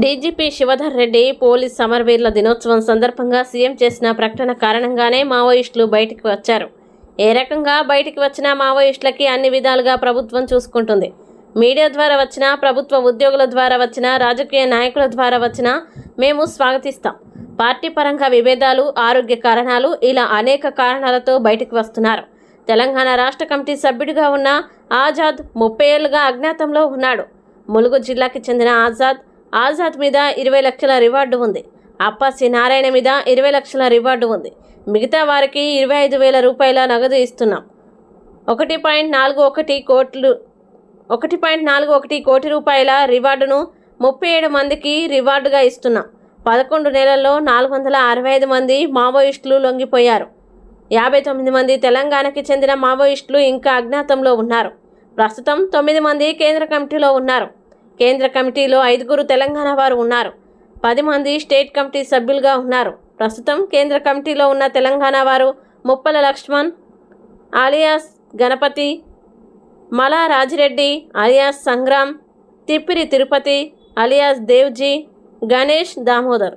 DGP Shivadhar Reddy police సమరవీరుల దినోత్సవం సందర్భంగా CM చేసిన ప్రకటన కారణంగానే మావోయిస్టులు బయటికి వచ్చారు. ఏ రకంగా బయటికి వచ్చిన మావోయిస్టులకి అన్ని విధాలుగా ప్రభుత్వం చూసుకుంటుంది. మీడియా ద్వారా వచ్చినా, ప్రభుత్వ ఉద్యోగుల ద్వారా వచ్చినా, రాజకీయ నాయకుల ద్వారా వచ్చినా మేము స్వాగతిస్తాం. పార్టీ పరంగా విభేదాలు, ఆరోగ్య కారణాలు, ఇలా అనేక కారణాలతో బయటికి వస్తున్నారు. తెలంగాణ రాష్ట్ర కమిటీ సభ్యుడిగా ఉన్న ఆజాద్ 30 ఏళ్లుగా అజ్ఞాతంలో ఉన్నాడు. ములుగు జిల్లాకి చెందిన ఆజాద్ మీద 20 లక్షల రివార్డు ఉంది. అప్పాసి నారాయణ మీద 20 లక్షల రివార్డు ఉంది. మిగతా వారికి 25,000 రూపాయల నగదు ఇస్తున్నాం. 1.41 కోటి రూపాయల రివార్డును 37 మందికి రివార్డుగా ఇస్తున్నాం. 11 నెలల్లో 465 మంది మావోయిస్టులు లొంగిపోయారు. 59 మంది తెలంగాణకి చెందిన మావోయిస్టులు ఇంకా అజ్ఞాతంలో ఉన్నారు. ప్రస్తుతం 9 మంది కేంద్ర కమిటీలో ఉన్నారు. కేంద్ర కమిటీలో 5 తెలంగాణ వారు ఉన్నారు. 10 మంది స్టేట్ కమిటీ సభ్యులుగా ఉన్నారు. ప్రస్తుతం కేంద్ర కమిటీలో ఉన్న తెలంగాణ వారు Muppala Lakshman alias Ganapathi, Mala Rajireddy alias Sangram, Tippiri Tirupati alias Devji, Ganesh Damodar.